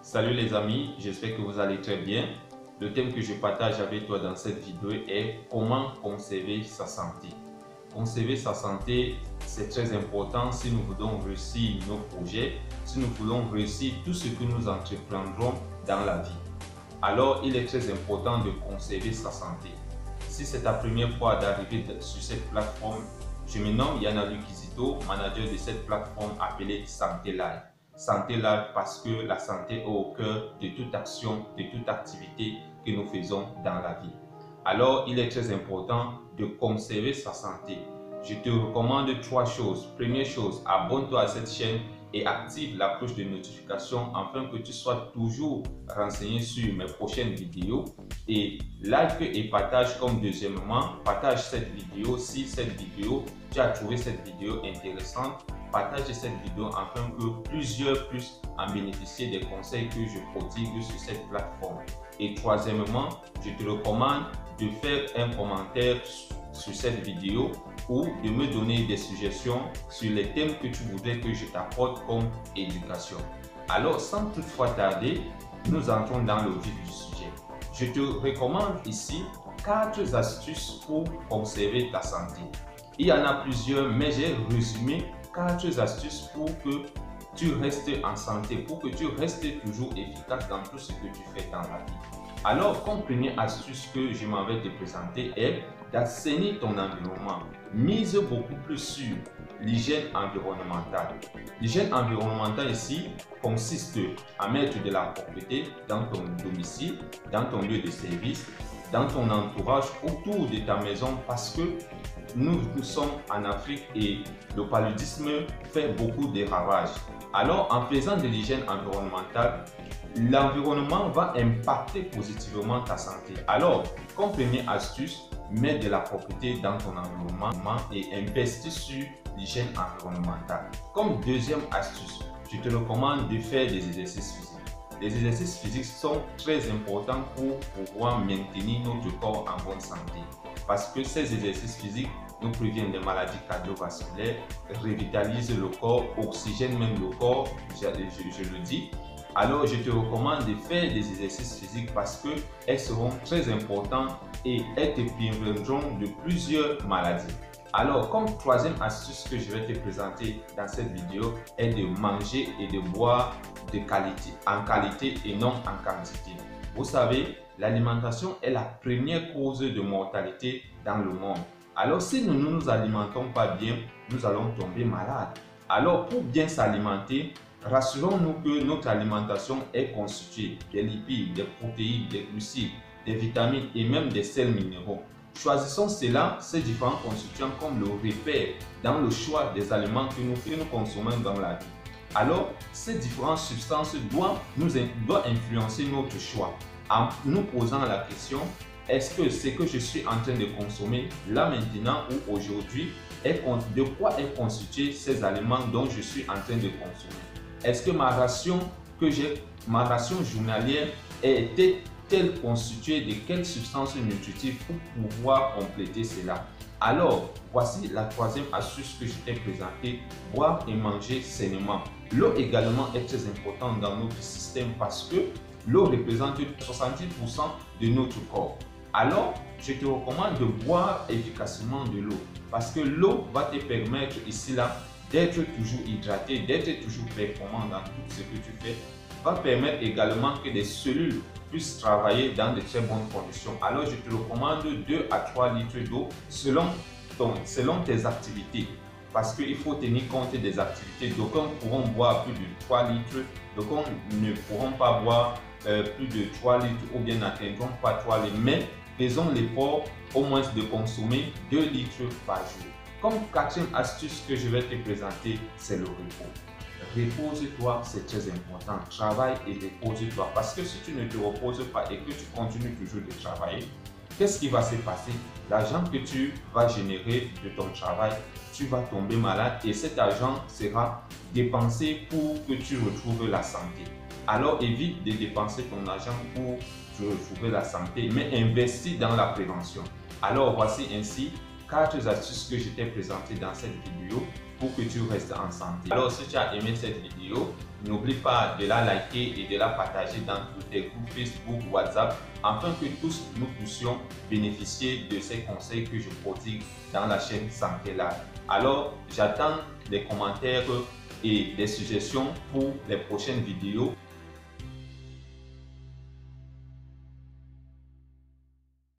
Salut les amis, j'espère que vous allez très bien. Le thème que je partage avec toi dans cette vidéo est comment conserver sa santé. Conserver sa santé, c'est très important si nous voulons réussir nos projets, si nous voulons réussir tout ce que nous entreprendrons dans la vie. Alors, il est très important de conserver sa santé. Si c'est ta première fois d'arriver sur cette plateforme, je me nomme Yana Lukizito, manager de cette plateforme appelée Santé Live. Santé Live parce que la santé est au cœur de toute action, de toute activité que nous faisons dans la vie. Alors, il est très important de conserver sa santé. Je te recommande 3 choses. Première chose, abonne-toi à cette chaîne et active la cloche de notification afin que tu sois toujours renseigné sur mes prochaines vidéos. Et like et partage comme deuxièmement. Partage cette vidéo si tu as trouvé cette vidéo intéressante. Partage cette vidéo afin que plusieurs puissent en bénéficier des conseils que je prodigue sur cette plateforme. Et troisièmement, je te recommande de faire un commentaire sur cette vidéo ou de me donner des suggestions sur les thèmes que tu voudrais que je t'apporte comme éducation. Alors, sans toutefois tarder, nous entrons dans le vif du sujet. Je te recommande ici 4 astuces pour conserver ta santé. Il y en a plusieurs, mais j'ai résumé 4 astuces pour que tu restes en santé, pour que tu restes toujours efficace dans tout ce que tu fais dans la vie. Alors, comme première astuce que je m'en vais te présenter est d'assainir ton environnement. Mise beaucoup plus sur l'hygiène environnementale. L'hygiène environnementale ici consiste à mettre de la propreté dans ton domicile, dans ton lieu de service, dans ton entourage, autour de ta maison parce que nous sommes en Afrique et le paludisme fait beaucoup de ravages. Alors, en faisant de l'hygiène environnementale, l'environnement va impacter positivement ta santé. Alors, comme première astuce, mets de la propreté dans ton environnement et investis sur l'hygiène environnementale. Comme deuxième astuce, je te recommande de faire des exercices physiques. Les exercices physiques sont très importants pour pouvoir maintenir notre corps en bonne santé. Parce que ces exercices physiques nous préviennent des maladies cardiovasculaires, revitalisent le corps, oxygènent même le corps, je le dis. Alors, je te recommande de faire des exercices physiques parce qu'elles seront très importantes et elles te préviendront de plusieurs maladies. Alors, comme troisième astuce que je vais te présenter dans cette vidéo est de manger et de boire de qualité, en qualité et non en quantité. Vous savez, l'alimentation est la première cause de mortalité dans le monde. Alors, si nous ne nous alimentons pas bien, nous allons tomber malades. Alors, pour bien s'alimenter, rassurons-nous que notre alimentation est constituée des lipides, des protéines, des glucides, des vitamines et même des sels minéraux. Choisissons cela, ces différents constituants comme le repère dans le choix des aliments que nous consommons dans la vie. Alors, ces différentes substances doivent influencer notre choix en nous posant la question: est-ce que ce que je suis en train de consommer là maintenant ou aujourd'hui, de quoi est constitué ces aliments dont je suis en train de consommer? Est-ce que ma ration journalière est-elle constituée de quelles substances nutritives pour pouvoir compléter cela? Alors, voici la troisième astuce que je t'ai présentée: boire et manger sainement. L'eau également est très importante dans notre système parce que l'eau représente 70% de notre corps. Alors, je te recommande de boire efficacement de l'eau parce que l'eau va te permettre ici-là d'être toujours hydraté, d'être toujours performant dans tout ce que tu fais, va permettre également que des cellules puissent travailler dans de très bonnes conditions. Alors, je te recommande 2 à 3 litres d'eau selon tes activités. Parce qu'il faut tenir compte des activités. D'aucuns pourront boire plus de 3 litres, d'aucuns ne pourront pas boire plus de 3 litres ou bien n'atteindront pas 3 litres. Mais faisons l'effort au moins de consommer 2 litres par jour. Comme 4e astuce que je vais te présenter, c'est le repos. Repose-toi, c'est très important. Travaille et repose-toi. Parce que si tu ne te reposes pas et que tu continues toujours de travailler, qu'est-ce qui va se passer? L'argent que tu vas générer de ton travail, tu vas tomber malade et cet argent sera dépensé pour que tu retrouves la santé. Alors évite de dépenser ton argent pour retrouver la santé, mais investis dans la prévention. Alors voici ainsi 4 astuces que je t'ai présentées dans cette vidéo pour que tu restes en santé. Alors si tu as aimé cette vidéo, n'oublie pas de la liker et de la partager dans tous tes groupes Facebook, WhatsApp, afin que tous nous puissions bénéficier de ces conseils que je prodigue dans la chaîne Santé Live. Alors j'attends des commentaires et des suggestions pour les prochaines vidéos.